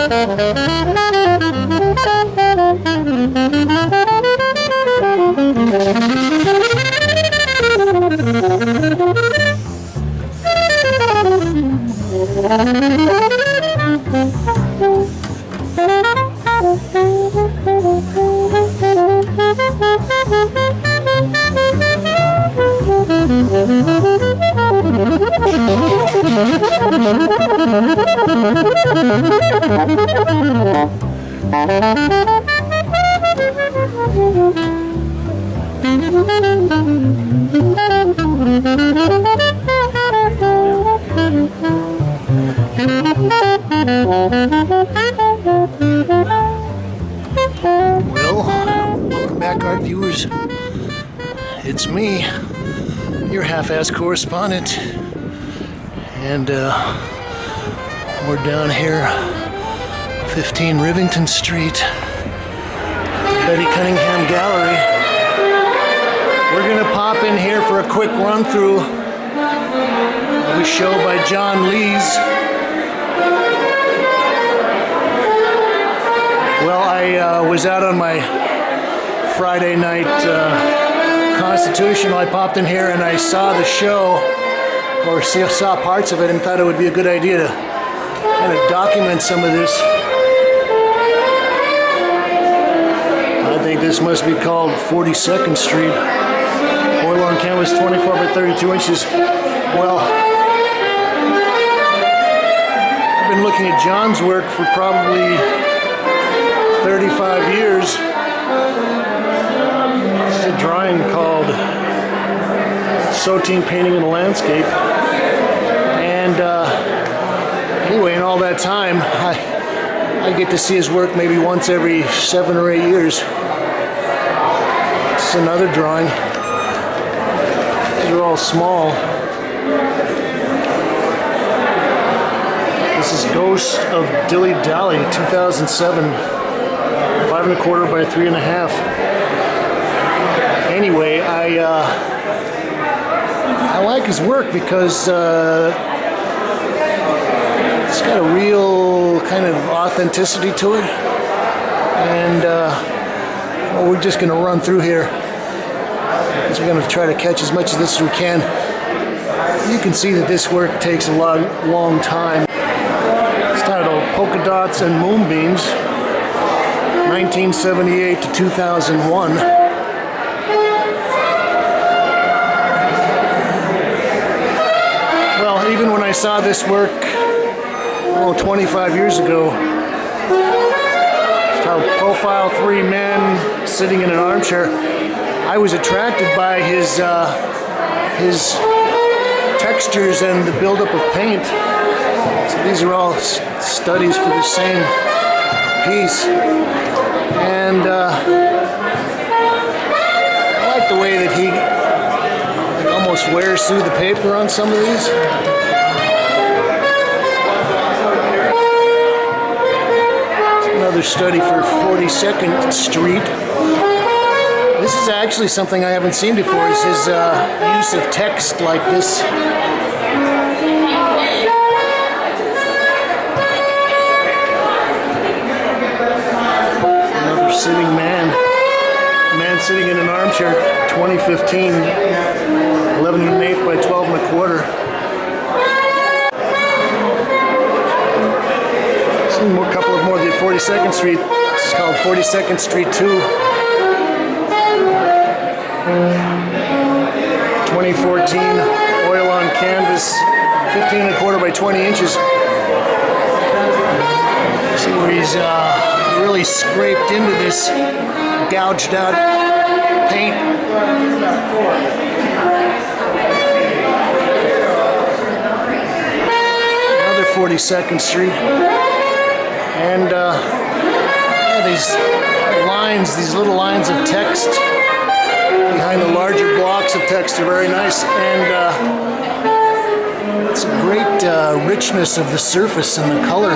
Well, welcome back, art viewers. It's me, your half-ass correspondent, and we're down here, 15 Rivington Street, Betty Cuningham Gallery. We're gonna pop in here for a quick run-through of a show by John Lees. Well, I was out on my Friday night Constitutional. I popped in here and I saw the show, or saw parts of it, and thought it would be a good idea to kind of document some of this. I think this must be called 42nd Street. Oil on canvas, 24 by 32 inches. Well, I've been looking at John's work for probably 35 years. This is a drawing called Sautine Painting in a Landscape. And anyway, in all that time, I get to see his work maybe once every 7 or 8 years. This is another drawing. These are all small. This is Ghost of Dilly Dally, 2007. 5 1/4 by 3 1/2. Anyway, I like his work because it's got a real kind of authenticity to it, and well, we're just going to run through here because we're going to try to catch as much of this as we can. You can see that this work takes a long time. It's titled Polka Dots and Moonbeams, 1978 to 2001. Well, even when I saw this work 25 years ago, it's called Profile 3 Men Sitting in an Armchair, I was attracted by his textures and the buildup of paint. So these are all studies for the same piece. And I like the way that he almost wears through the paper on some of these. Another study for 42nd Street. This is actually something I haven't seen before, is his use of text like this. Another sitting man sitting in an armchair, 2015, 11 1/8 by 12 1/4. A couple of more of the 42nd Street. This is called 42nd Street 2. 2014, oil on canvas, 15 1/4 by 20 inches. See where he's really scraped into this gouged out paint. Another 42nd Street. And yeah, these little lines of text behind the larger blocks of text are very nice, and it's a great richness of the surface and the color.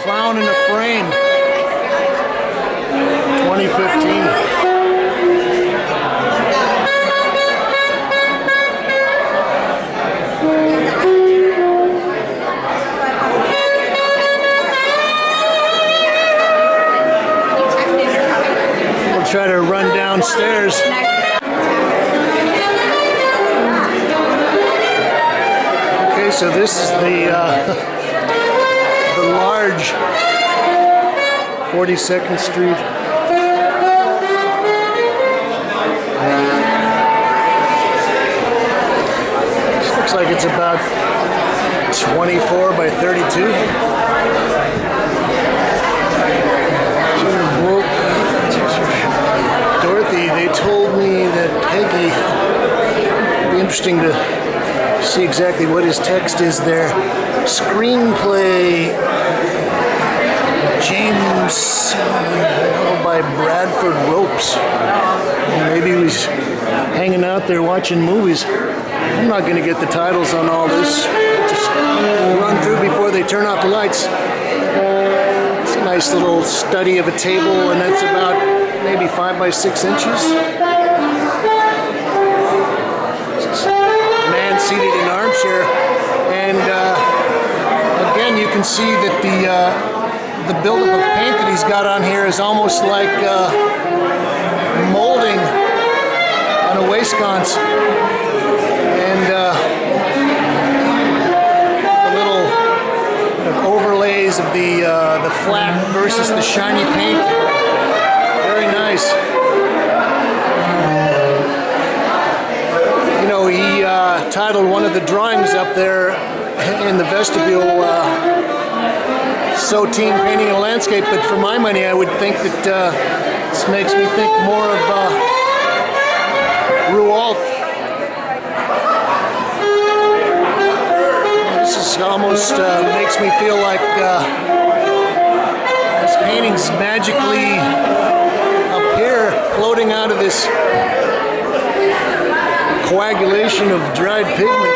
Clown in a so this is the large 42nd Street. This looks like it's about 24 by 32. Dorothy, they told me that Peggy, it'd be interesting to see exactly what his text is there. Screenplay, James, by Bradford Ropes. Maybe he was hanging out there watching movies. I'm not going to get the titles on all this. Just run through before they turn off the lights. It's a nice little study of a table, and that's about maybe 5 by 6 inches. Man seated in an armchair, and again you can see that the buildup of paint that he's got on here is almost like molding on a waistcoat, and the little overlays of the flat versus the shiny paint. Very nice. You know, he titled one of the drawings up there in the vestibule, So Teen Painting a Landscape, but for my money I would think that this makes me think more of Rualt. This is almost makes me feel like this painting's magically up here, floating out of this coagulation of dried pigment.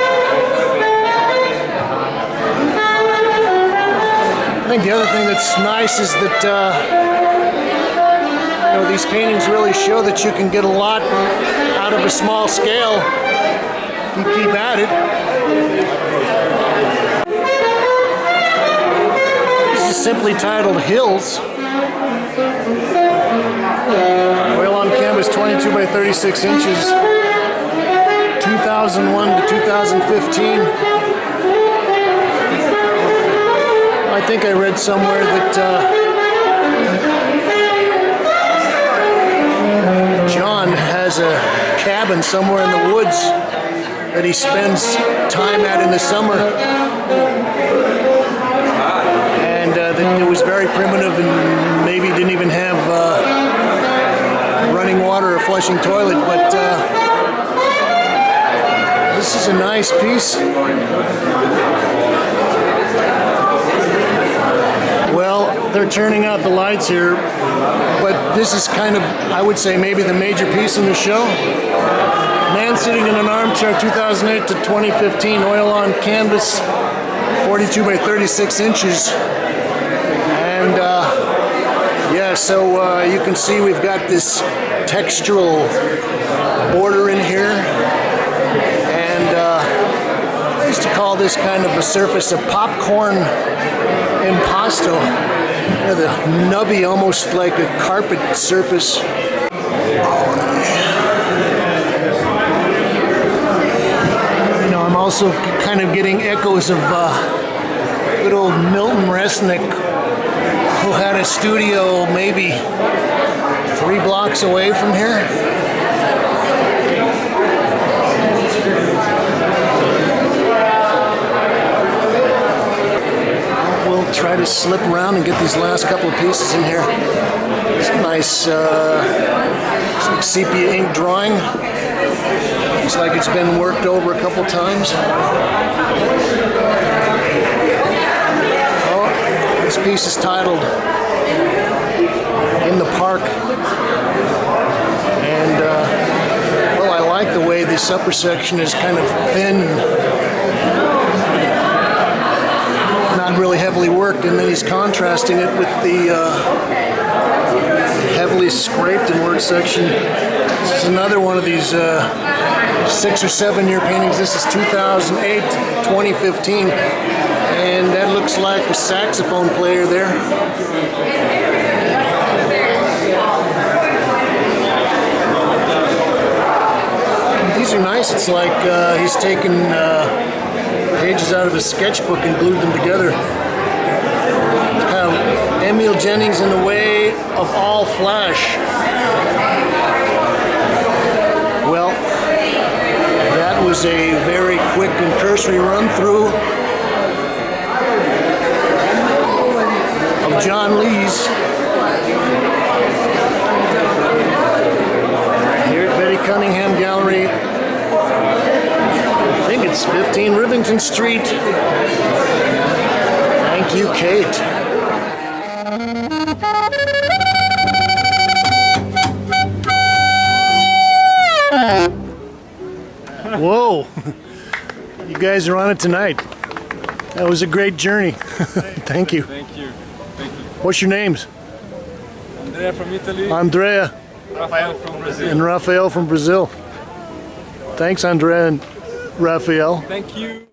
I think the other thing that's nice is that you know, these paintings really show that you can get a lot out of a small scale if you keep at it. This is simply titled Hills. Oil on canvas, 22 by 36 inches, 2001 to 2015. I think I read somewhere that John has a cabin somewhere in the woods that he spends time at in the summer, and that it was very primitive and maybe didn't even have running water or flushing toilet, but this is a nice piece. Well, they're turning out the lights here, but this is kind of, I would say, maybe the major piece in the show. Man sitting in an armchair, 2008 to 2015, oil on canvas, 42 by 36 inches. And yeah, so you can see we've got this textural border in here. And I used to call this kind of a surface a popcorn impasto. You know, the nubby, almost like a carpet surface. You know, I'm also kind of getting echoes of good old Milton Resnick, who had a studio maybe 3 blocks away from here. We'll try to slip around and get these last couple of pieces in here. It's a nice like sepia ink drawing. Looks like it's been worked over a couple times. Oh, this piece is titled In the Park. And well, I like the way this upper section is kind of thin, not really heavily worked, and then he's contrasting it with the heavily scraped and worked section. This is another one of these 6 or 7 year paintings. This is 2008, 2015, and that looks like a saxophone player there. These are nice. It's like he's taken pages out of his sketchbook and glued them together. Kind of Emil Jennings in the way of all flash. Well, that was a very quick and cursory run through of John Lee's here at Betty Cuningham Gallery. I think it's 15 Rivington Street. Thank you, Kate. Whoa, you guys are on it tonight. That was a great journey. Thank you. Thank you. Thank you. What's your names? André from Italy. Andrea. Raphael from Brazil. And Raphael from Brazil. Thanks, Andrea and Raphael. Thank you.